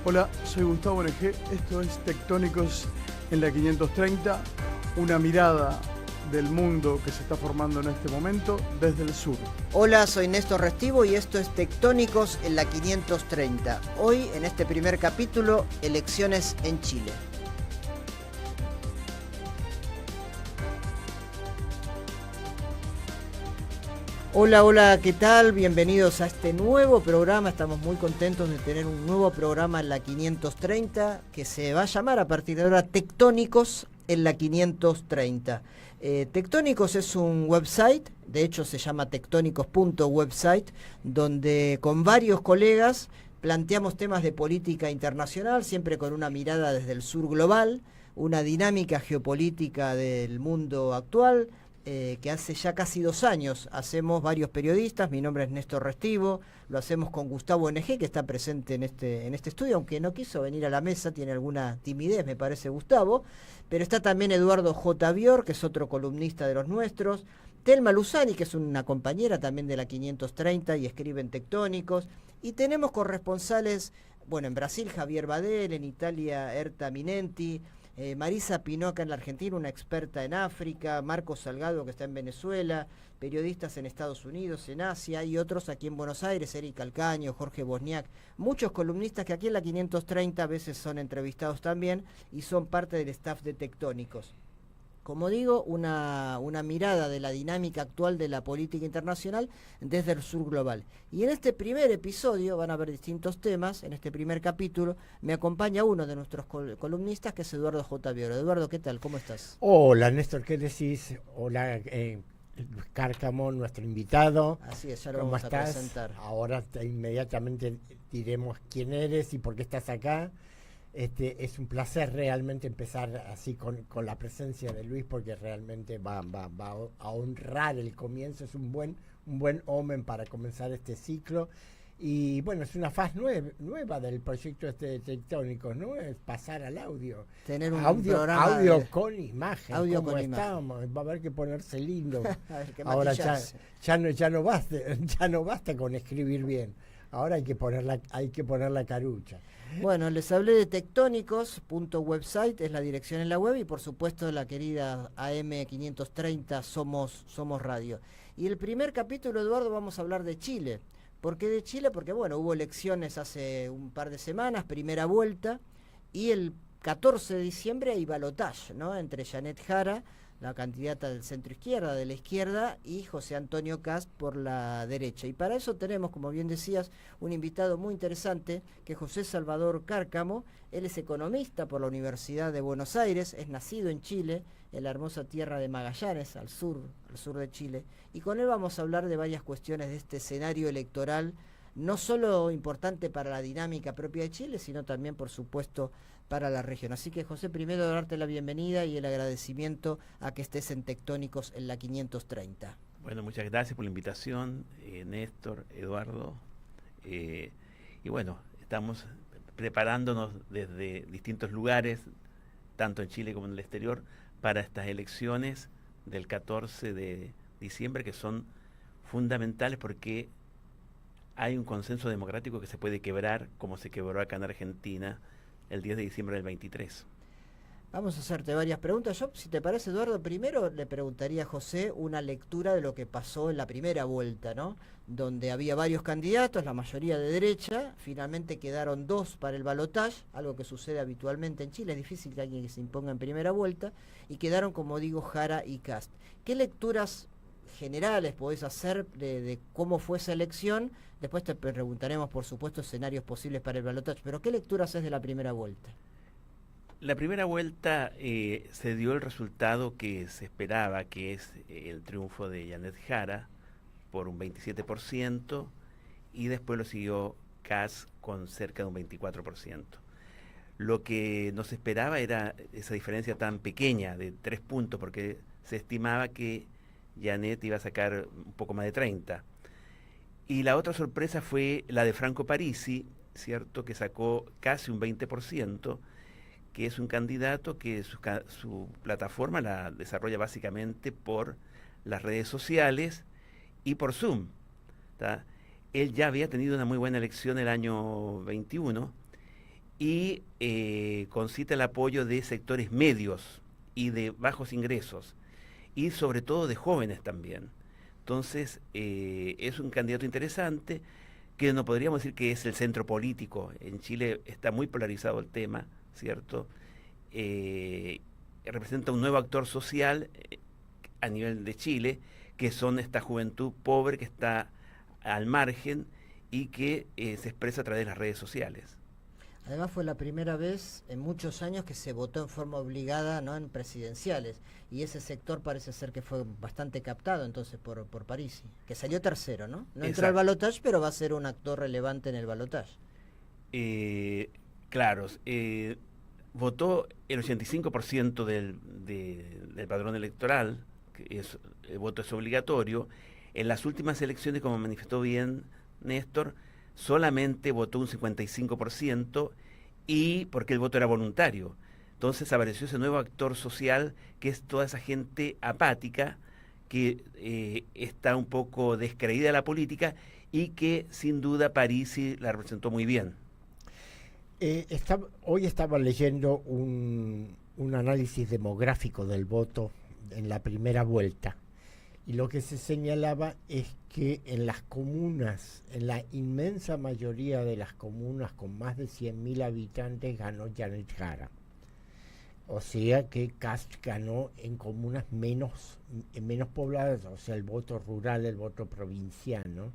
Hola, soy Gustavo NG, esto es Tectónicos en la 530, una mirada del mundo que se está formando en este momento desde el sur. Hola, soy Néstor Restivo y esto es Tectónicos en la 530. Hoy, en este primer capítulo, elecciones en Chile. Hola, ¿qué tal? Bienvenidos a este nuevo programa. Estamos muy contentos de tener un nuevo programa en la 530 que se va a llamar a partir de ahora Tectónicos en la 530. Tectónicos es un website, de hecho se llama tectónicos.website, donde con varios colegas planteamos temas de política internacional, siempre con una mirada desde el sur global, una dinámica geopolítica del mundo actual, que hace ya casi 2 años hacemos varios periodistas. Mi nombre es Néstor Restivo, lo hacemos con Gustavo NG, que está presente en este estudio, aunque no quiso venir a la mesa, tiene alguna timidez, me parece, Gustavo, pero está también Eduardo J. Bior, que es otro columnista de los nuestros, Telma Luzani, que es una compañera también de la 530 y escribe en Tectónicos, y tenemos corresponsales, bueno, en Brasil Javier Badel, en Italia Erta Minenti, Marisa Pinoca en la Argentina, una experta en África, Marcos Salgado, que está en Venezuela, periodistas en Estados Unidos, en Asia, y otros aquí en Buenos Aires, Eric Calcaño, Jorge Bosniak, muchos columnistas que aquí en la 530 a veces son entrevistados también y son parte del staff de Tectónicos. Como digo, una mirada de la dinámica actual de la política internacional desde el sur global. Y en este primer episodio van a haber distintos temas. En este primer capítulo me acompaña uno de nuestros columnistas, que es Eduardo J. Bioro. Eduardo, ¿qué tal? ¿Cómo estás? Hola, Néstor, ¿qué decís? Hola, Luis Cárcamo, nuestro invitado. Así es, ya lo ¿Cómo vamos estás? a presentar. Ahora inmediatamente diremos quién eres y por qué estás acá. Es un placer realmente empezar así con la presencia de Luis, porque realmente va a honrar el comienzo. Es un buen omen para comenzar este ciclo. Y bueno, es una fase nueva del proyecto de Tectónicos, ¿no? Es pasar al audio. Tener un programa audio con imagen. Audio ¿Cómo con estamos? Va a haber que ponerse lindo. A ver, que Ahora maquillarse. ya no basta con escribir bien. Ahora hay que poner la carucha. Bueno, les hablé de tectónicos.website, es la dirección en la web, y por supuesto la querida AM530 Somos Radio. Y el primer capítulo, Eduardo, vamos a hablar de Chile. ¿Por qué de Chile? Porque bueno, hubo elecciones hace un par de semanas, primera vuelta, y el 14 de diciembre hay balotaje, ¿no? Entre Janet Jara, la candidata del centro izquierda, de la izquierda, y José Antonio Kast por la derecha. Y para eso tenemos, como bien decías, un invitado muy interesante, que es José Salvador Cárcamo. Él es economista por la Universidad de Buenos Aires, es nacido en Chile, en la hermosa tierra de Magallanes, al sur de Chile. Y con él vamos a hablar de varias cuestiones de este escenario electoral, no solo importante para la dinámica propia de Chile, sino también, por supuesto, para la región. Así que, José, primero darte la bienvenida y el agradecimiento a que estés en Tectónicos en la 530. Bueno, muchas gracias por la invitación, Néstor, Eduardo. Y bueno, estamos preparándonos desde distintos lugares, tanto en Chile como en el exterior, para estas elecciones del 14 de diciembre, que son fundamentales porque hay un consenso democrático que se puede quebrar, como se quebró acá en Argentina el 10 de diciembre del 23. Vamos a hacerte varias preguntas. Yo, si te parece, Eduardo, primero le preguntaría a José una lectura de lo que pasó en la primera vuelta, ¿no? Donde había varios candidatos, la mayoría de derecha, finalmente quedaron 2 para el balotaje, algo que sucede habitualmente en Chile, es difícil que alguien se imponga en primera vuelta, y quedaron, como digo, Jara y Kast. ¿Qué lecturas generales podés hacer de cómo fue esa elección? Después te preguntaremos, por supuesto, escenarios posibles para el balotaje, pero ¿qué lecturas haces de la primera vuelta? La primera vuelta se dio el resultado que se esperaba, que es el triunfo de Janet Jara por un 27%, y después lo siguió Kast con cerca de un 24%. Lo que no se esperaba era esa diferencia tan pequeña de 3 puntos, porque se estimaba que Janet iba a sacar un poco más de 30. Y la otra sorpresa fue la de Franco Parisi, ¿cierto?, que sacó casi un 20%, que es un candidato que su plataforma la desarrolla básicamente por las redes sociales y por Zoom, ¿tá? Él ya había tenido una muy buena elección el año 21 y concita el apoyo de sectores medios y de bajos ingresos, y sobre todo de jóvenes también. Entonces, es un candidato interesante, que no podríamos decir que es el centro político. En Chile está muy polarizado el tema, ¿cierto? Representa un nuevo actor social a nivel de Chile, que son esta juventud pobre que está al margen y que se expresa a través de las redes sociales. Además fue la primera vez en muchos años que se votó en forma obligada, ¿no?, en presidenciales, y ese sector parece ser que fue bastante captado entonces por Parisi, que salió tercero, ¿no? No entró al balotaje, pero va a ser un actor relevante en el balotaje. Claro, votó el 85% del padrón electoral, que el voto es obligatorio. En las últimas elecciones, como manifestó bien Néstor, solamente votó un 55%, y porque el voto era voluntario. Entonces apareció ese nuevo actor social, que es toda esa gente apática, que está un poco descreída de la política, y que sin duda Parisi la representó muy bien. Hoy estaba leyendo un análisis demográfico del voto en la primera vuelta, y lo que se señalaba es que en las comunas, en la inmensa mayoría de las comunas con más de 100.000 habitantes, ganó Janet Jara. O sea que Kast ganó en comunas menos pobladas, o sea, el voto rural, el voto provinciano.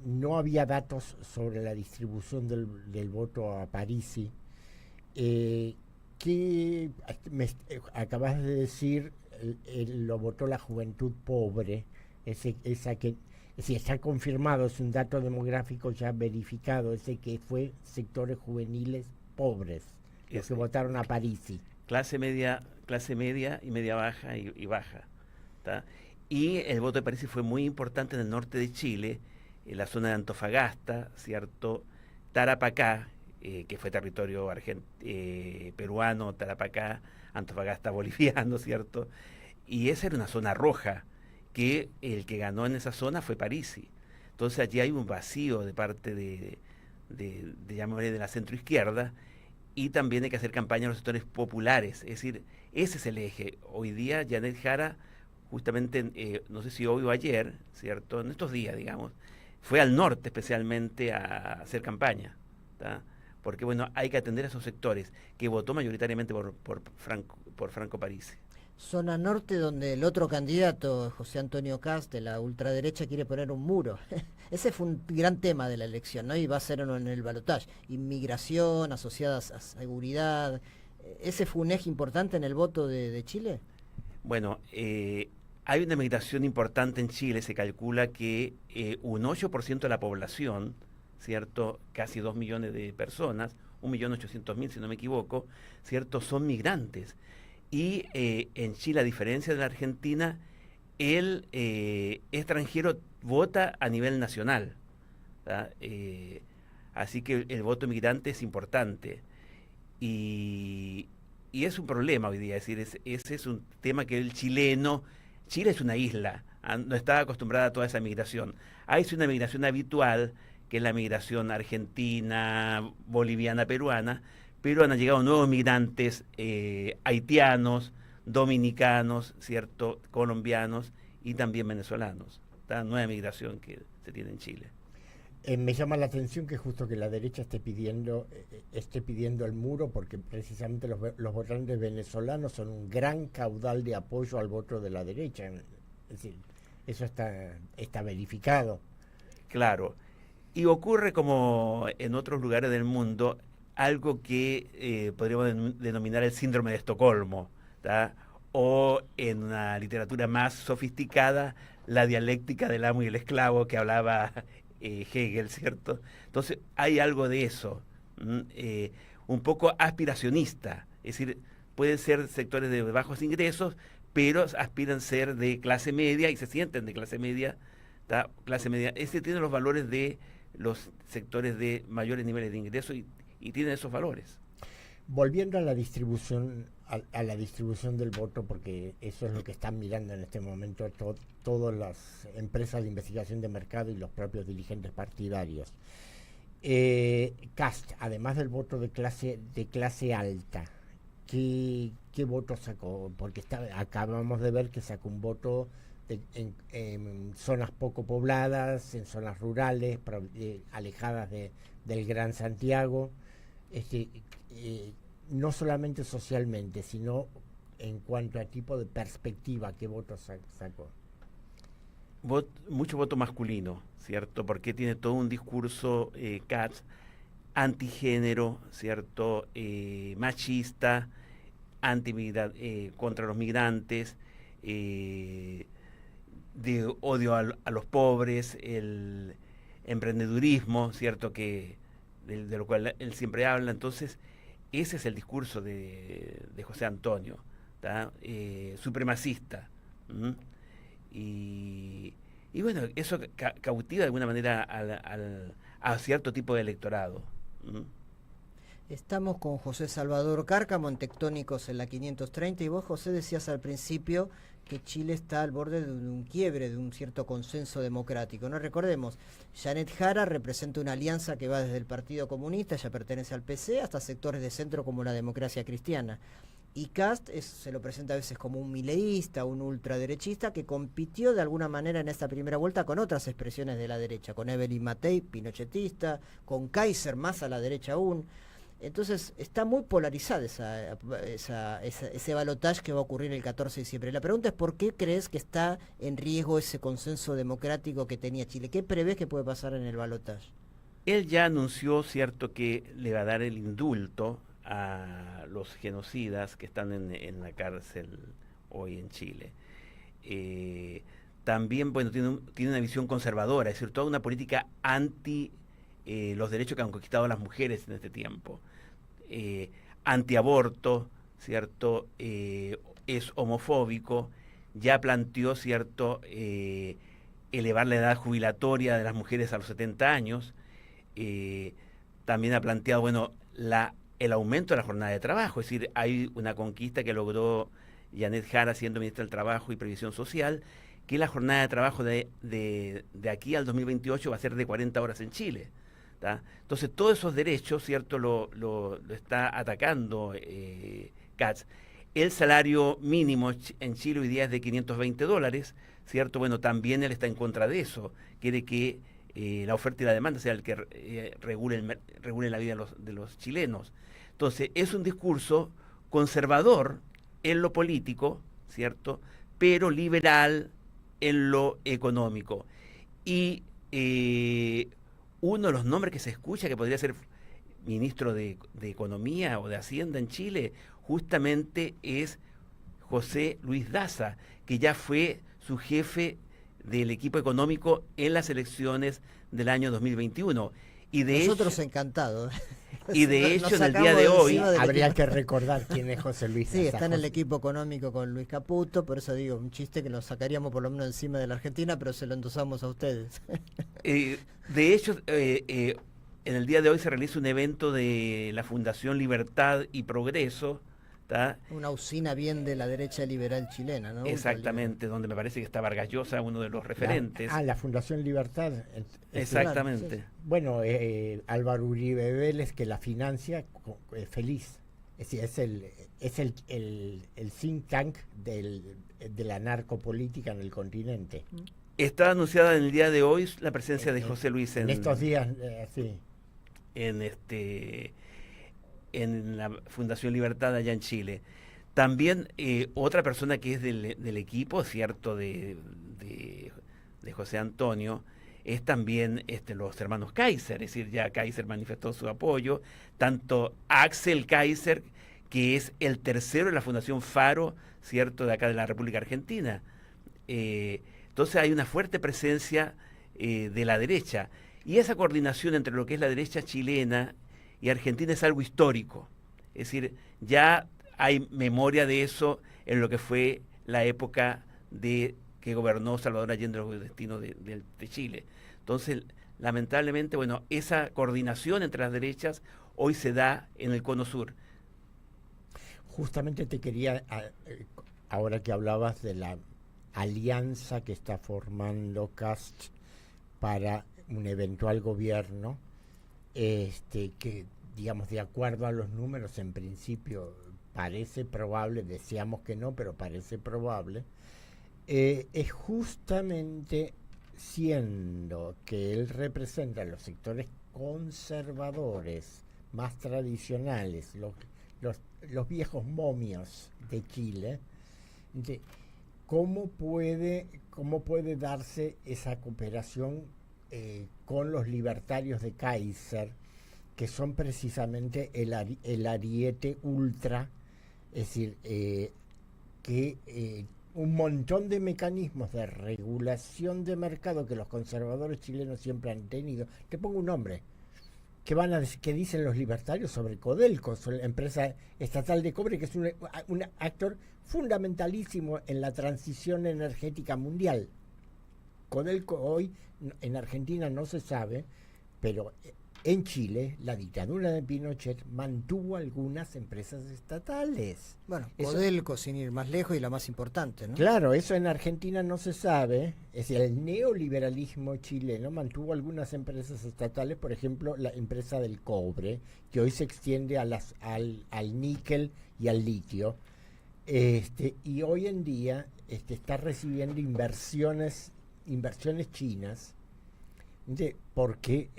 No había datos sobre la distribución del voto a Parisi. Que acabas de decir, lo votó la juventud pobre, esa que, si está confirmado, es un dato demográfico ya verificado, ese que fue sectores juveniles pobres, los que votaron a Parisi. Clase media y media baja y baja, ¿tá? Y el voto de Parisi fue muy importante en el norte de Chile, en la zona de Antofagasta, ¿cierto? Tarapacá, que fue territorio peruano, Tarapacá, Antofagasta boliviano, ¿cierto? Y esa era una zona roja, que el que ganó en esa zona fue Parisi. Entonces allí hay un vacío de parte de la centroizquierda, y también hay que hacer campaña a los sectores populares. Es decir, ese es el eje. Hoy día Janet Jara, justamente, no sé si hoy o ayer, ¿cierto?, en estos días, digamos, fue al norte especialmente a hacer campaña, ¿tá? Porque, bueno, hay que atender a esos sectores, que votó mayoritariamente por Franco Parisi. Zona norte, donde el otro candidato, José Antonio Kast, de la ultraderecha, quiere poner un muro. Ese fue un gran tema de la elección, ¿no? Y va a ser en el balotaje. Inmigración, asociadas a seguridad. ¿Ese fue un eje importante en el voto de Chile? Bueno, hay una migración importante en Chile. Se calcula que un 8% de la población, ¿cierto?, casi 2 millones de personas, 1.800.000 si no me equivoco, ¿cierto?, son migrantes. Y en Chile, a diferencia de la Argentina, el extranjero vota a nivel nacional, así que el voto migrante es importante. Y es un problema hoy día, es decir, ese es un tema que Chile es una isla, no estaba acostumbrada a toda esa migración. Hay una migración habitual, que es la migración argentina, boliviana, peruana, pero han llegado nuevos migrantes haitianos, dominicanos, ¿cierto?, colombianos y también venezolanos. Esta nueva migración que se tiene en Chile. Me llama la atención que justo que la derecha esté pidiendo el muro, porque precisamente los votantes venezolanos son un gran caudal de apoyo al voto de la derecha. Es decir, eso está verificado. Claro. Y ocurre, como en otros lugares del mundo, algo que podríamos denominar el síndrome de Estocolmo, ¿tá? O en una literatura más sofisticada, la dialéctica del amo y el esclavo, que hablaba Hegel, ¿cierto? Entonces hay algo de eso, un poco aspiracionista, es decir, pueden ser sectores de bajos ingresos, pero aspiran a ser de clase media y se sienten de clase media, ¿tá? Clase media, ese tiene los valores de los sectores de mayores niveles de ingreso y tienen esos valores. Volviendo a la distribución del voto, porque eso es lo que están mirando en este momento todas las empresas de investigación de mercado y los propios dirigentes partidarios. Kast, además del voto de clase alta, ¿qué voto sacó? Porque acabamos de ver que sacó un voto en zonas poco pobladas, en zonas rurales, alejadas del Gran Santiago, no solamente socialmente, sino en cuanto a tipo de perspectiva, ¿qué voto sacó? Mucho voto masculino, ¿cierto? Porque tiene todo un discurso, Katz, antigénero, ¿cierto? Machista, contra los migrantes, de odio a los pobres, el emprendedurismo, ¿cierto? De lo cual él siempre habla. Entonces, ese es el discurso de José Antonio, supremacista. Y bueno, eso cautiva de alguna manera a cierto tipo de electorado. Estamos con José Salvador Cárcamo en Tectónicos en la 530, y vos, José, decías al principio que Chile está al borde de un quiebre, de un cierto consenso democrático. No recordemos, Janet Jara representa una alianza que va desde el Partido Comunista, ella pertenece al PC, hasta sectores de centro como la Democracia Cristiana. Y Kast se lo presenta a veces como un mileísta, un ultraderechista que compitió de alguna manera en esta primera vuelta con otras expresiones de la derecha, con Evelyn Matei, pinochetista, con Kaiser, más a la derecha aún. Entonces está muy polarizada ese balotaje que va a ocurrir el 14 de diciembre. La pregunta es: ¿por qué crees que está en riesgo ese consenso democrático que tenía Chile? ¿Qué prevés que puede pasar en el balotaje? Él ya anunció, cierto, que le va a dar el indulto a los genocidas que están en la cárcel hoy en Chile. También, bueno, tiene una visión conservadora, es decir, toda una política anti los derechos que han conquistado las mujeres en este tiempo. Antiaborto, ¿cierto? Es homofóbico, ya planteó, ¿cierto? Elevar la edad jubilatoria de las mujeres a los 70 años. También ha planteado, bueno, el aumento de la jornada de trabajo, es decir, hay una conquista que logró Janet Jara siendo ministra del Trabajo y Previsión Social, que la jornada de trabajo de aquí al 2028 va a ser de 40 horas en Chile. Entonces, todos esos derechos, ¿cierto?, lo está atacando Katz. El salario mínimo en Chile hoy día es de $520, ¿cierto? Bueno, también él está en contra de eso, quiere que la oferta y la demanda sea el que regule la vida de los chilenos. Entonces, es un discurso conservador en lo político, ¿cierto?, pero liberal en lo económico. Y uno de los nombres que se escucha que podría ser ministro de Economía o de Hacienda en Chile, justamente es José Luis Daza, que ya fue su jefe del equipo económico en las elecciones del año 2021. Y de Nosotros hecho, encantados. Y de hecho, en el día de hoy habría que recordar quién es José Luis Daza. Sí, está en el equipo económico con Luis Caputo, por eso digo, un chiste que lo sacaríamos por lo menos encima de la Argentina, pero se lo endosamos a ustedes. De hecho, en el día de hoy se realiza un evento de la Fundación Libertad y Progreso. Una usina bien de la derecha liberal chilena, ¿no? Exactamente, donde me parece que está Vargas Llosa, uno de los referentes. La Fundación Libertad. Exactamente. Claro, sí. Bueno, Álvaro Uribe Vélez, que la financia, feliz. Es el think tank de la narcopolítica en el continente. Está anunciada en el día de hoy la presencia de José Luis en estos días, sí. En la Fundación Libertad allá en Chile. También otra persona que es del equipo, ¿cierto?, de José Antonio, es también los hermanos Kaiser, es decir, ya Kaiser manifestó su apoyo, tanto Axel Kaiser, que es el tercero de la Fundación Faro, ¿cierto?, de acá de la República Argentina. Entonces hay una fuerte presencia de la derecha, y esa coordinación entre lo que es la derecha chilena y Argentina es algo histórico. Es decir, ya hay memoria de eso en lo que fue la época de que gobernó Salvador Allende los destinos de Chile. Entonces, lamentablemente, bueno, esa coordinación entre las derechas hoy se da en el Cono Sur. Justamente te quería, ahora que hablabas de la alianza que está formando Kast para un eventual gobierno, que, digamos, de acuerdo a los números, en principio parece probable, deseamos que no, pero parece probable, es justamente siendo que él representa los sectores conservadores más tradicionales, los viejos momios de Chile, ¿cómo puede darse esa cooperación con los libertarios de Kaiser, que son precisamente el ariete ultra? Es decir, que un montón de mecanismos de regulación de mercado que los conservadores chilenos siempre han tenido. Te pongo un nombre. ¿Qué dicen los libertarios sobre Codelco, sobre la empresa estatal de cobre, que es un actor fundamentalísimo en la transición energética mundial? Codelco hoy en Argentina no se sabe, pero en Chile la dictadura de Pinochet mantuvo algunas empresas estatales. Bueno, Codelco, sin ir más lejos, y la más importante, ¿no? Claro, eso en Argentina no se sabe. Es decir, el neoliberalismo chileno mantuvo algunas empresas estatales, por ejemplo, la empresa del cobre, que hoy se extiende al níquel y al litio. Y hoy en día está recibiendo inversiones chinas, porque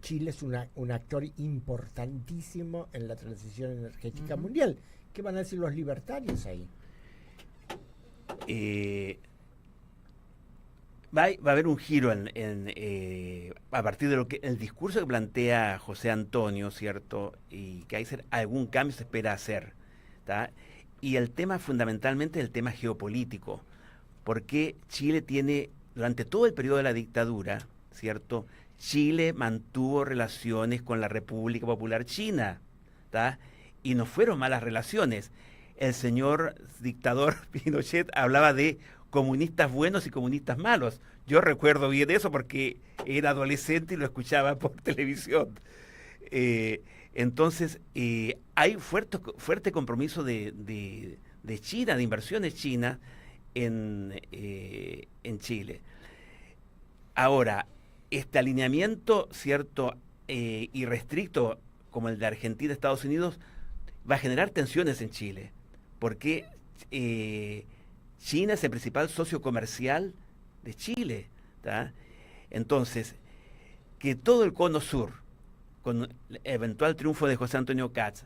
Chile es un actor importantísimo en la transición energética mundial. ¿Qué van a decir los libertarios ahí? Va a haber un giro a partir de el discurso que plantea José Antonio, ¿cierto? Y que hay algún cambio se espera hacer, ¿tá? Y el tema fundamentalmente es el tema geopolítico, porque Chile tiene, durante todo el periodo de la dictadura, ¿cierto? Chile mantuvo relaciones con la República Popular China, ¿tá? Y no fueron malas relaciones. El señor dictador Pinochet hablaba de comunistas buenos y comunistas malos. Yo recuerdo bien eso porque era adolescente y lo escuchaba por televisión. Entonces, hay fuerte compromiso de China, de inversiones chinas en Chile. Ahora, este alineamiento, ¿cierto?, irrestricto como el de Argentina, Estados Unidos, va a generar tensiones en Chile, porque China es el principal socio comercial de Chile, ¿tá? Entonces, que todo el cono sur, con el eventual triunfo de José Antonio Kast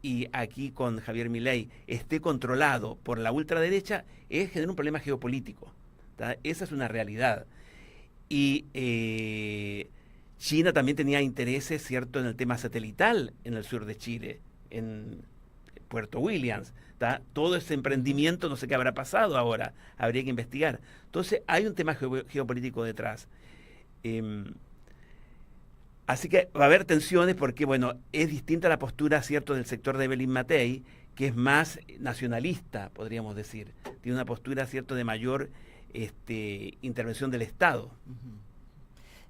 y aquí con Javier Milei, esté controlado por la ultraderecha, genera un problema geopolítico, ¿tá? Esa es una realidad. Y China también tenía intereses, ¿cierto?, en el tema satelital en el sur de Chile, en Puerto Williams, ¿tá? Todo ese emprendimiento, no sé qué habrá pasado ahora, habría que investigar. Entonces hay un tema geopolítico detrás. Así que va a haber tensiones porque, bueno, es distinta la postura, ¿cierto?, del sector de Evelyn Matei, que es más nacionalista, podríamos decir. Tiene una postura, ¿cierto?, de mayor intervención del Estado.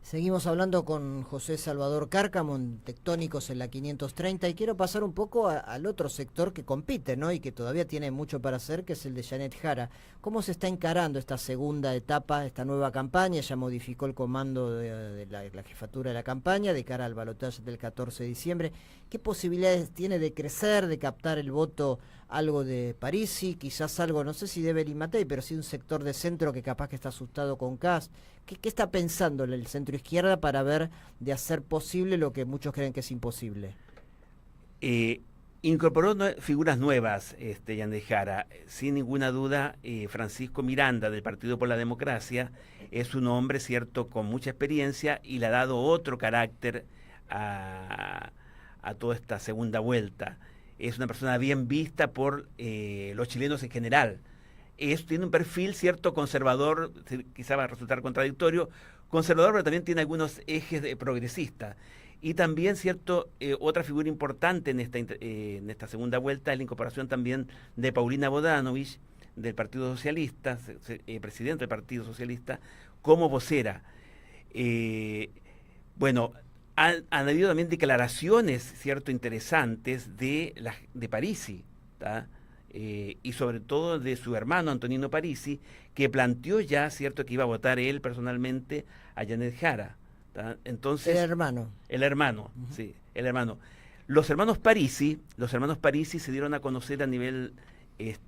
Seguimos hablando con José Salvador Cárcamo en Tectónicos en la 530 y quiero pasar un poco al otro sector que compite, ¿no?, y que todavía tiene mucho para hacer, que es el de Janet Jara. ¿Cómo se está encarando esta segunda etapa, esta nueva campaña? Ya modificó el comando de la jefatura de la campaña de cara al balotaje del 14 de diciembre. ¿Qué posibilidades tiene de crecer, de captar el voto algo de Parisi, quizás algo, no sé si de Evelyn Matei, pero sí un sector de centro que capaz que está asustado con Kast? ¿Qué está pensando el centro izquierda para ver de hacer posible lo que muchos creen que es imposible? Incorporó figuras nuevas, Janet Jara. Sin ninguna duda, Francisco Miranda, del Partido por la Democracia, es un hombre, cierto, con mucha experiencia y le ha dado otro carácter a toda esta segunda vuelta. Es una persona bien vista por los chilenos en general. Tiene un perfil, cierto, conservador, quizá va a resultar contradictorio, conservador, pero también tiene algunos ejes progresistas. Y también, cierto, otra figura importante en esta segunda vuelta es la incorporación también de Paulina Bodanovich, del Partido Socialista, presidente del Partido Socialista, como vocera. Bueno, han habido también declaraciones, cierto, interesantes de Parisi, ¿tá? Y sobre todo de su hermano Antonino Parisi, que planteó ya, cierto, que iba a votar él personalmente a Janet Jara, Entonces, el hermano. El hermano, sí, el hermano. Los hermanos Parisi se dieron a conocer a nivel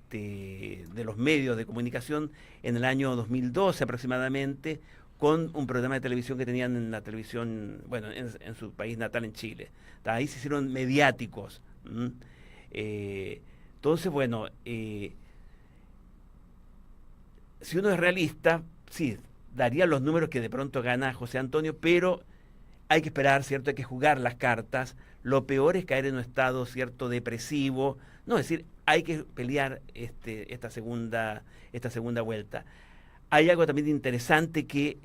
de los medios de comunicación en el año 2012 aproximadamente, con un programa de televisión que tenían en la televisión, bueno, en su país natal, en Chile. Ahí se hicieron mediáticos. Entonces, bueno, si uno es realista, sí, daría los números que de pronto gana José Antonio, pero hay que esperar, ¿cierto? Hay que jugar las cartas. Lo peor es caer en un estado, ¿cierto?, depresivo. No, es decir, hay que pelear esta segunda vuelta. Hay algo también interesante, que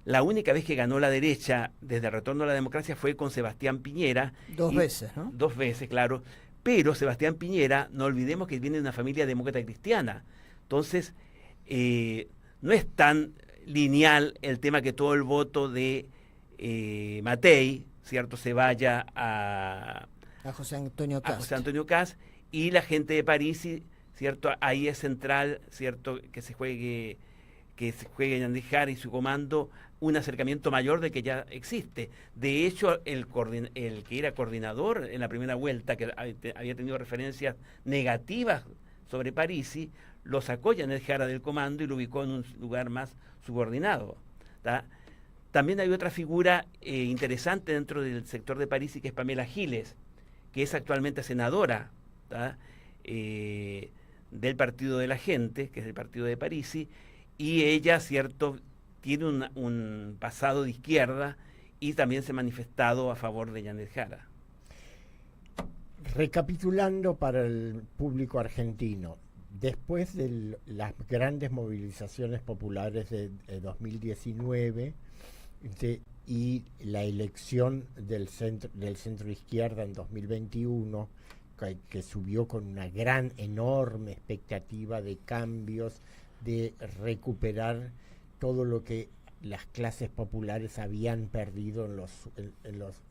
la única vez que ganó la derecha desde el retorno a la democracia fue con Sebastián Piñera. Dos veces, ¿no? 2 veces, claro. Pero Sebastián Piñera, no olvidemos que viene de una familia demócrata cristiana. Entonces, no es tan lineal el tema que todo el voto de Matei, ¿cierto?, se vaya a José Antonio Cast. A José Antonio Cast, y la gente de París, ¿cierto? Ahí es central, ¿cierto?, que se juegue Yandex Jara y su comando un acercamiento mayor de que ya existe. De hecho, el que era coordinador en la primera vuelta, que había tenido referencias negativas sobre Parisi, lo sacó Yandex Jara del comando y lo ubicó en un lugar más subordinado. También hay otra figura interesante dentro del sector de Parisi, que es Pamela Giles, que es actualmente senadora del Partido de la Gente, que es el partido de Parisi, y ella, ¿cierto?, tiene un pasado de izquierda y también se ha manifestado a favor de Yandex Jara. Recapitulando para el público argentino, después de las grandes movilizaciones populares de 2019 y la elección del centro izquierda en 2021, que subió con una enorme expectativa de cambios, de recuperar todo lo que las clases populares habían perdido en los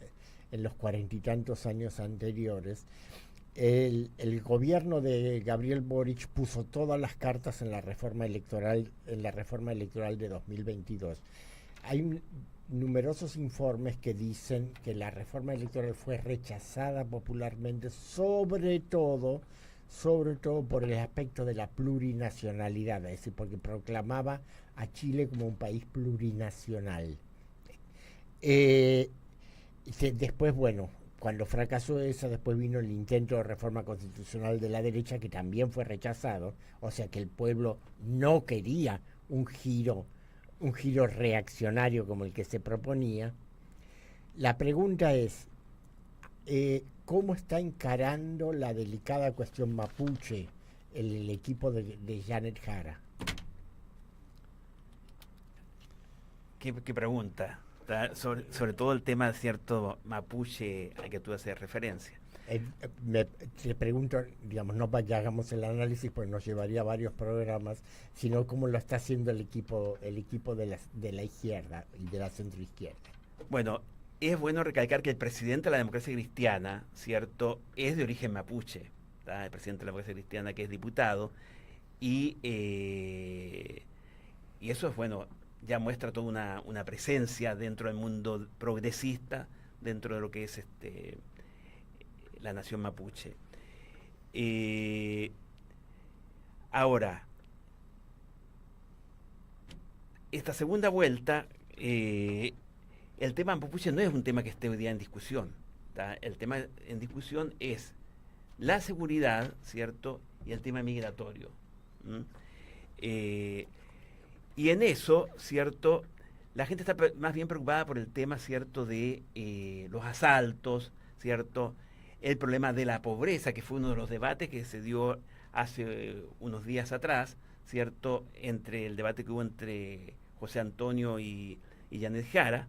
40 y tantos años anteriores. El gobierno de Gabriel Boric puso todas las cartas en la reforma electoral de 2022. Hay numerosos informes que dicen que la reforma electoral fue rechazada popularmente, sobre todo por el aspecto de la plurinacionalidad, es decir, porque proclamaba a Chile como un país plurinacional. Después, bueno, cuando fracasó eso, después vino el intento de reforma constitucional de la derecha, que también fue rechazado, o sea que el pueblo no quería un giro reaccionario como el que se proponía. La pregunta es, ¿cómo está encarando la delicada cuestión mapuche el equipo de Yandex Jara? ¿Qué pregunta? Sobre todo el tema, cierto, mapuche al que tú haces referencia. Te pregunto, digamos, no para que hagamos el análisis, pues nos llevaría varios programas, sino cómo lo está haciendo el equipo de la izquierda y de la centroizquierda. Bueno, es bueno recalcar que el presidente de la democracia cristiana, ¿cierto?, es de origen mapuche, ¿tá? El presidente de la democracia cristiana, que es diputado, y eso es, bueno, ya muestra toda una presencia dentro del mundo progresista, dentro de lo que es la nación mapuche. Ahora, esta segunda vuelta, el tema mapuche no es un tema que esté hoy día en discusión, ¿tá? El tema en discusión es la seguridad, ¿cierto?, y el tema migratorio. Y en eso, ¿cierto?, la gente está más bien preocupada por el tema, ¿cierto?, de los asaltos, ¿cierto?, el problema de la pobreza, que fue uno de los debates que se dio hace unos días atrás, ¿cierto?, entre el debate que hubo entre José Antonio y Yandex Jara.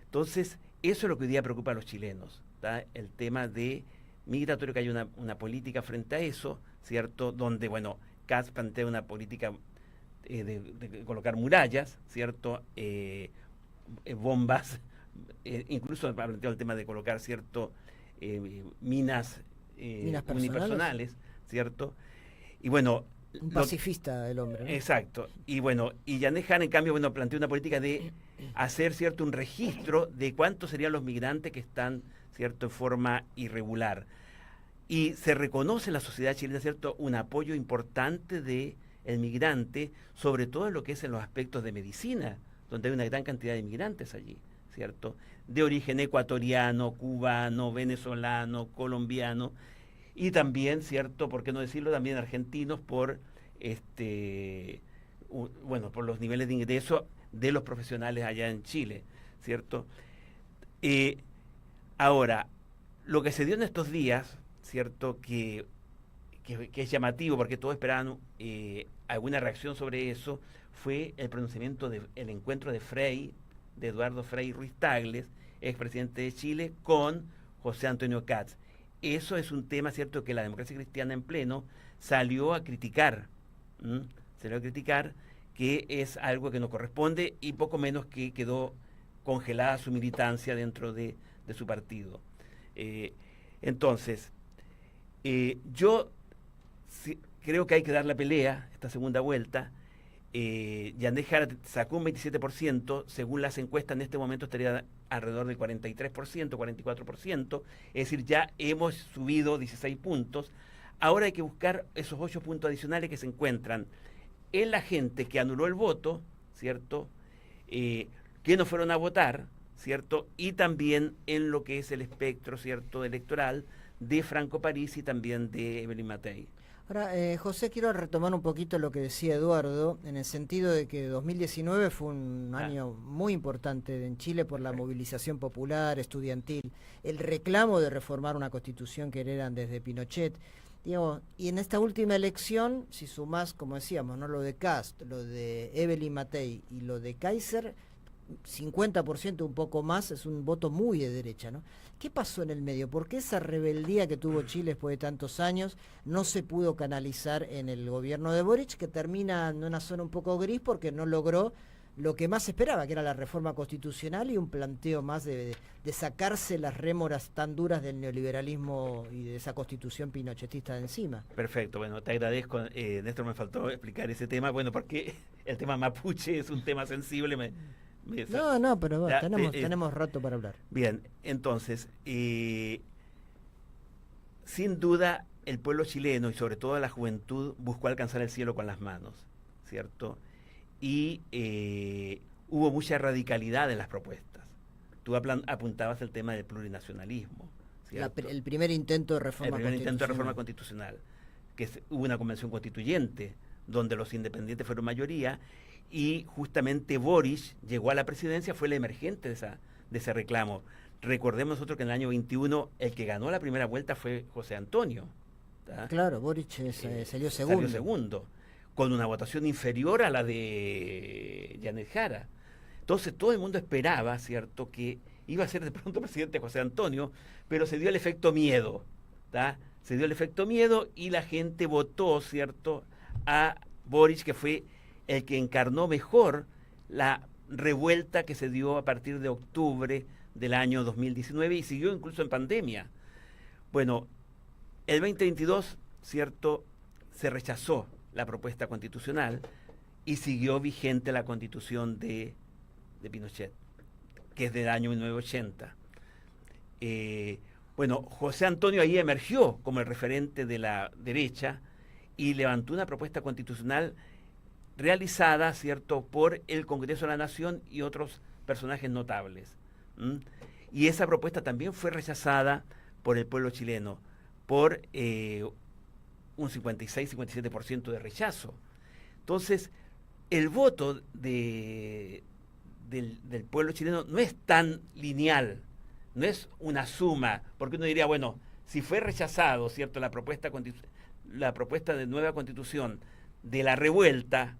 Entonces, eso es lo que hoy día preocupa a los chilenos, ¿tá? El tema de migratorio, que hay una política frente a eso, ¿cierto?, donde, bueno, Kast plantea una política de colocar murallas, ¿cierto?, bombas, incluso ha planteado el tema de colocar, ¿cierto?, minas unipersonales, ¿cierto? Y bueno, Un pacifista el hombre, ¿no? Exacto. Y bueno, y Janet Jara, en cambio, bueno, planteó una política de hacer, ¿cierto?, un registro de cuántos serían los migrantes que están, ¿cierto?, en forma irregular. Y se reconoce en la sociedad chilena, ¿cierto?, un apoyo importante del migrante, sobre todo en lo que es en los aspectos de medicina, donde hay una gran cantidad de migrantes allí, ¿cierto?, de origen ecuatoriano, cubano, venezolano, colombiano, y también, ¿cierto?, por qué no decirlo, también argentinos por, bueno, por los niveles de ingreso de los profesionales allá en Chile, ¿cierto? Ahora, lo que se dio en estos días, ¿cierto?, que es llamativo porque todos esperaban alguna reacción sobre eso, fue el pronunciamiento del encuentro de Eduardo Frei Ruiz Tagle, expresidente de Chile, con José Antonio Katz. Eso es un tema, ¿cierto?, que la democracia cristiana en pleno salió a criticar, que es algo que no corresponde y poco menos que quedó congelada su militancia dentro de su partido. Entonces, yo creo que hay que dar la pelea, esta segunda vuelta. Janet Jara sacó un 27%, según las encuestas en este momento estaría alrededor del 43%, 44%, es decir, ya hemos subido 16 puntos. Ahora hay que buscar esos 8 puntos adicionales que se encuentran en la gente que anuló el voto, ¿cierto?, que no fueron a votar, ¿cierto?, y también en lo que es el espectro, ¿cierto?, electoral de Franco Parisi y también de Evelyn Matei. Ahora, José, quiero retomar un poquito lo que decía Eduardo, en el sentido de que 2019 fue un año muy importante en Chile por la movilización popular, estudiantil, el reclamo de reformar una constitución que heredan desde Pinochet. Digamos, y en esta última elección, si sumás, como decíamos, ¿no?, lo de Kast, lo de Evelyn Matei y lo de Kaiser, 50%, un poco más, es un voto muy de derecha, ¿no? ¿Qué pasó en el medio? ¿Por qué esa rebeldía que tuvo Chile después de tantos años no se pudo canalizar en el gobierno de Boric, que termina en una zona un poco gris porque no logró lo que más se esperaba, que era la reforma constitucional y un planteo más de sacarse las rémoras tan duras del neoliberalismo y de esa constitución pinochetista de encima? Perfecto, bueno, te agradezco. Néstor, me faltó explicar ese tema, bueno, porque el tema mapuche es un tema sensible. No, pero bueno, tenemos rato para hablar. Bien, entonces, sin duda el pueblo chileno y sobre todo la juventud buscó alcanzar el cielo con las manos, ¿cierto? Y hubo mucha radicalidad en las propuestas. Tú apuntabas el tema del plurinacionalismo, ¿cierto? El primer intento de reforma constitucional. El primer intento de reforma constitucional, que hubo una convención constituyente donde los independientes fueron mayoría. Y justamente Boric llegó a la presidencia, fue el emergente de ese reclamo. Recordemos nosotros que en el año 21 el que ganó la primera vuelta fue José Antonio. ¿tá? Claro, Boric salió segundo. Salió segundo, con una votación inferior a la de Janet Jara. Entonces todo el mundo esperaba, ¿cierto?, que iba a ser de pronto presidente José Antonio, pero se dio el efecto miedo. ¿tá? Se dio el efecto miedo y la gente votó, ¿cierto?, a Boric, que fue el que encarnó mejor la revuelta que se dio a partir de octubre del año 2019 y siguió incluso en pandemia. Bueno, el 2022, ¿cierto?, se rechazó la propuesta constitucional y siguió vigente la constitución de Pinochet, que es del año 1980. Bueno, José Antonio ahí emergió como el referente de la derecha y levantó una propuesta constitucional realizada, ¿cierto?, por el Congreso de la Nación y otros personajes notables. Y esa propuesta también fue rechazada por el pueblo chileno, por un 56-57% de rechazo. Entonces, el voto del pueblo chileno no es tan lineal, no es una suma, porque uno diría, bueno, si fue rechazado, ¿cierto?, la propuesta de nueva constitución de la revuelta,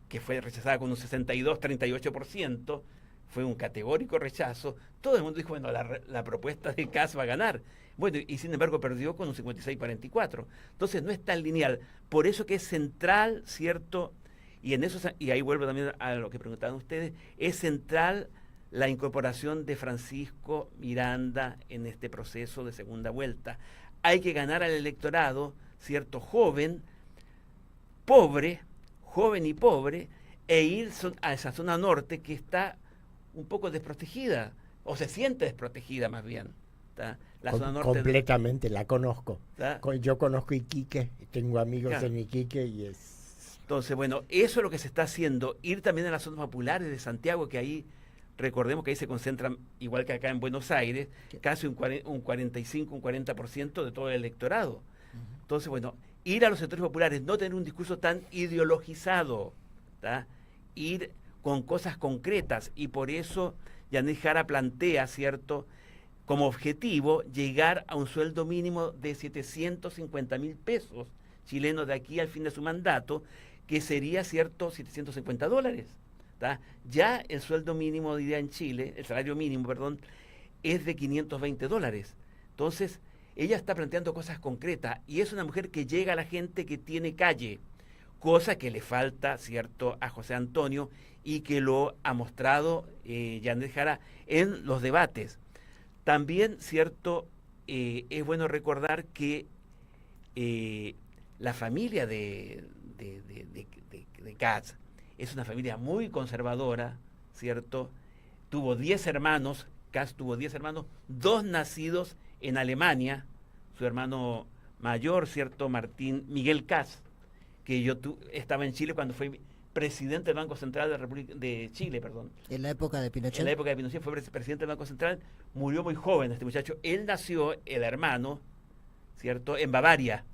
que fue rechazada con un 62-38%, fue un categórico rechazo, todo el mundo dijo, bueno, la propuesta de Kast va a ganar. Bueno, y sin embargo perdió con un 56-44. Entonces no es tan lineal. Por eso que es central, ¿cierto? Y en eso, y ahí vuelvo también a lo que preguntaban ustedes, es central la incorporación de Francisco Miranda en este proceso de segunda vuelta. Hay que ganar al electorado, ¿cierto?, joven, pobre, joven y pobre, e ir a esa zona norte que está un poco desprotegida, o se siente desprotegida más bien. ¿Tá? La zona norte completamente, la conozco. ¿tá? Yo conozco Iquique, tengo amigos Claro. en Iquique y es... Entonces, bueno, eso es lo que se está haciendo, ir también a las zonas populares de Santiago, que ahí, recordemos que ahí se concentran, igual que acá en Buenos Aires, casi un 45, un 40% de todo el electorado. Entonces, bueno, ir a los sectores populares, no tener un discurso tan ideologizado, ¿tá? Ir con cosas concretas, y por eso Yanet Jara plantea, ¿cierto?, como objetivo llegar a un sueldo mínimo de 750.000 pesos chilenos de aquí al fin de su mandato, que sería, ¿cierto?, $750. ¿Tá? Ya el sueldo mínimo hoy día en Chile, el salario mínimo, perdón, es de $520. Entonces, ella está planteando cosas concretas, y es una mujer que llega a la gente que tiene calle, cosa que le falta, ¿cierto?, a José Antonio, y que lo ha mostrado Yanet Jara en los debates. También, ¿cierto?, es bueno recordar que la familia de Katz es una familia muy conservadora, ¿cierto? Tuvo 10 hermanos, Katz tuvo 10 hermanos, 2 nacidos en Alemania, su hermano mayor, ¿cierto?, Miguel Katz, que yo estaba en Chile cuando fue presidente del Banco Central de Chile, perdón. En la época de Pinochet. En la época de Pinochet fue presidente del Banco Central, murió muy joven este muchacho. Él nació, el hermano, ¿cierto?, en Bavaria,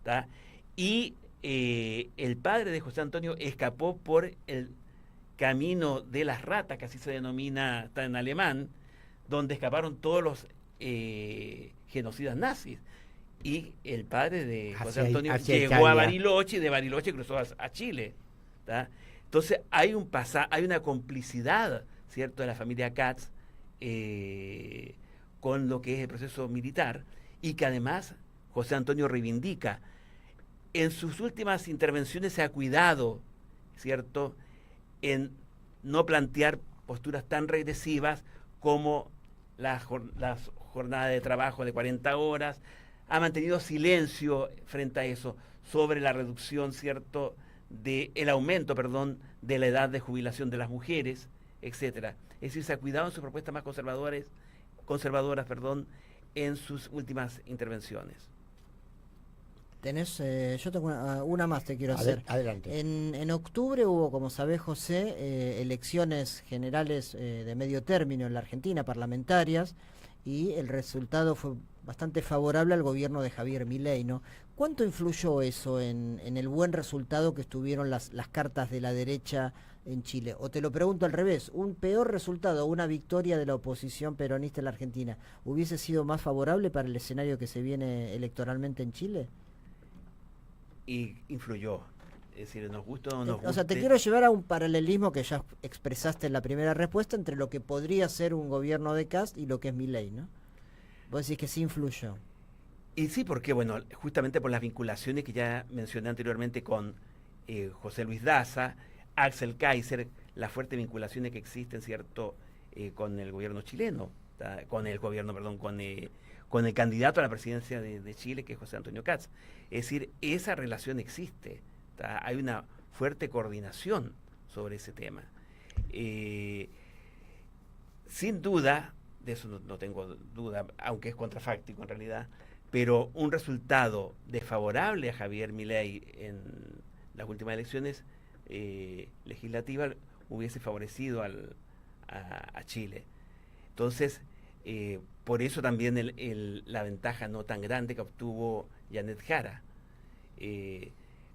¿tá? Y el padre de José Antonio escapó por el camino de las ratas, que así se denomina, está en alemán, donde escaparon todos los genocidas nazis. Y el padre de José Antonio llegó a Bariloche, y de Bariloche cruzó a Chile. ¿Tá? Entonces hay una complicidad, ¿cierto?, de la familia Katz con lo que es el proceso militar, y que además José Antonio reivindica. En sus últimas intervenciones se ha cuidado, ¿cierto?, en no plantear posturas tan regresivas como las jornadas de trabajo de 40 horas, ha mantenido silencio frente a eso, sobre la reducción, ¿cierto?, el aumento, perdón, de la edad de jubilación de las mujeres, etcétera. Es decir, se ha cuidado en sus propuestas más conservadoras, perdón, en sus últimas intervenciones. Yo tengo una más, te quiero hacer. Adelante. En octubre hubo, como sabés, José, elecciones generales de medio término en la Argentina, parlamentarias, y el resultado fue bastante favorable al gobierno de Javier Milei, ¿no? ¿Cuánto influyó eso en el buen resultado que estuvieron las cartas de la derecha en Chile? O te lo pregunto al revés, ¿un peor resultado, una victoria de la oposición peronista en la Argentina, hubiese sido más favorable para el escenario que se viene electoralmente en Chile? Y influyó. Es decir, nos gusta o no nos guste. O sea, te quiero llevar a un paralelismo que ya expresaste en la primera respuesta entre lo que podría ser un gobierno de Kast y lo que es Milei, ¿no? Vos decís que sí influyó. Y sí, porque, bueno, justamente por las vinculaciones que ya mencioné anteriormente con José Luis Daza, Axel Kaiser, las fuertes vinculaciones que existen, ¿cierto?, con el gobierno chileno, ¿tá? Con el candidato a la presidencia de Chile, que es José Antonio Katz. Es decir, esa relación existe, ¿tá? Hay una fuerte coordinación sobre ese tema. Sin duda, de eso no tengo duda, aunque es contrafáctico en realidad, pero un resultado desfavorable a Javier Milei en las últimas elecciones legislativas hubiese favorecido a Chile. Entonces, por eso también la ventaja no tan grande que obtuvo Yanet Jara.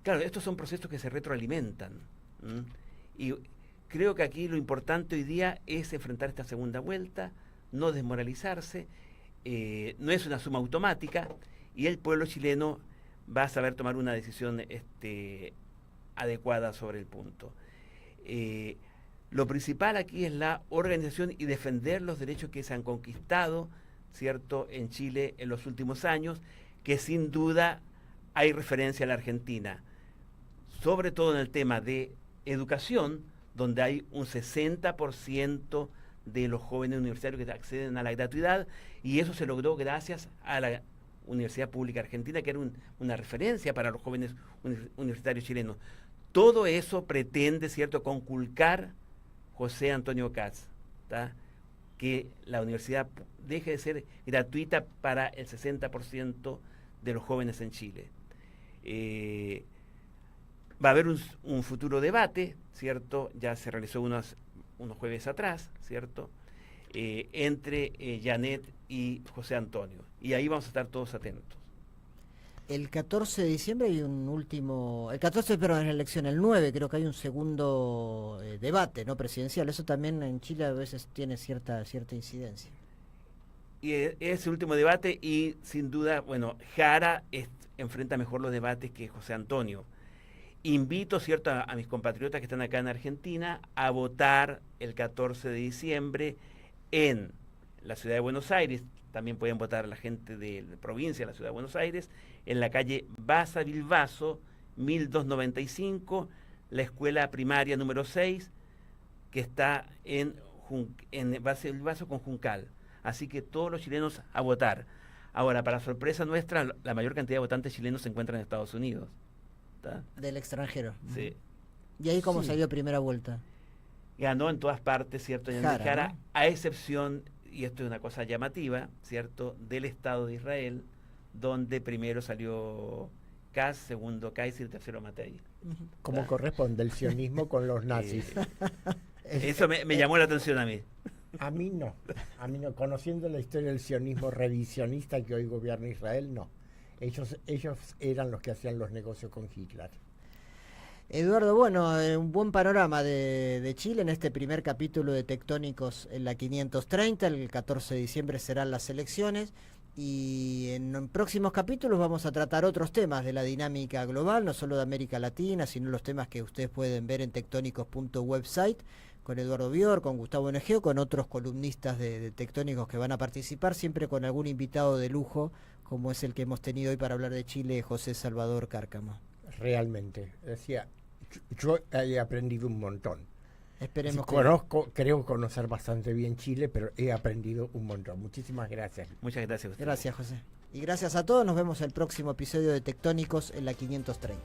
Claro, estos son procesos que se retroalimentan. Y creo que aquí lo importante hoy día es enfrentar esta segunda vuelta, no desmoralizarse. No es una suma automática, y el pueblo chileno va a saber tomar una decisión adecuada sobre el punto. Lo principal aquí es la organización y defender los derechos que se han conquistado, ¿cierto?, en Chile en los últimos años, que sin duda hay referencia a la Argentina, sobre todo en el tema de educación, donde hay un 60% de los jóvenes universitarios que acceden a la gratuidad, y eso se logró gracias a la Universidad Pública Argentina, que era una referencia para los jóvenes universitarios chilenos. Todo eso pretende, ¿cierto?, conculcar José Antonio Kast, ¿tá?, que la universidad deje de ser gratuita para el 60% de los jóvenes en Chile. Va a haber un futuro debate, ¿cierto? Ya se realizó unos jueves atrás, ¿cierto?, entre Janet y José Antonio. Y ahí vamos a estar todos atentos. El 14 de diciembre hay un último... El 14, perdón, es la elección. El 9 creo que hay un segundo debate, ¿no?, presidencial. Eso también en Chile a veces tiene cierta incidencia. Y es el último debate y sin duda, bueno, Jara enfrenta mejor los debates que José Antonio. Invito, ¿cierto?, a mis compatriotas que están acá en Argentina a votar el 14 de diciembre en la ciudad de Buenos Aires. También pueden votar la gente de la provincia de la ciudad de Buenos Aires, en la calle Baza Bilbaso, 1295, la escuela primaria número 6, que está en Baza Bilbaso con Juncal. Así que todos los chilenos a votar. Ahora, para sorpresa nuestra, la mayor cantidad de votantes chilenos se encuentran en Estados Unidos. ¿Está? Del extranjero. Sí. ¿Y ahí cómo salió primera vuelta? Ganó en todas partes, ¿cierto? Jara, ¿no? A excepción, y esto es una cosa llamativa, ¿cierto?, del Estado de Israel, donde primero salió Kast, segundo Kaiser y tercero Matei. Como corresponde el sionismo con los nazis. Eso me llamó la atención a mí. A mí no. Conociendo la historia del sionismo revisionista que hoy gobierna Israel, no. Ellos eran los que hacían los negocios con Hitler. Eduardo, bueno, un buen panorama de Chile en este primer capítulo de Tectónicos en la 530. El 14 de diciembre serán las elecciones y en próximos capítulos vamos a tratar otros temas de la dinámica global, no solo de América Latina, sino los temas que ustedes pueden ver en tectónicos.website, con Eduardo Bior, con Gustavo Negeo, con otros columnistas de Tectónicos que van a participar, siempre con algún invitado de lujo, como es el que hemos tenido hoy para hablar de Chile, José Salvador Cárcamo. Realmente, decía, yo he aprendido un montón. Esperemos creo conocer bastante bien Chile, pero he aprendido un montón. Muchísimas gracias. Muchas gracias a ustedes. Gracias, José. Y gracias a todos, nos vemos el próximo episodio de Tectónicos en la 530.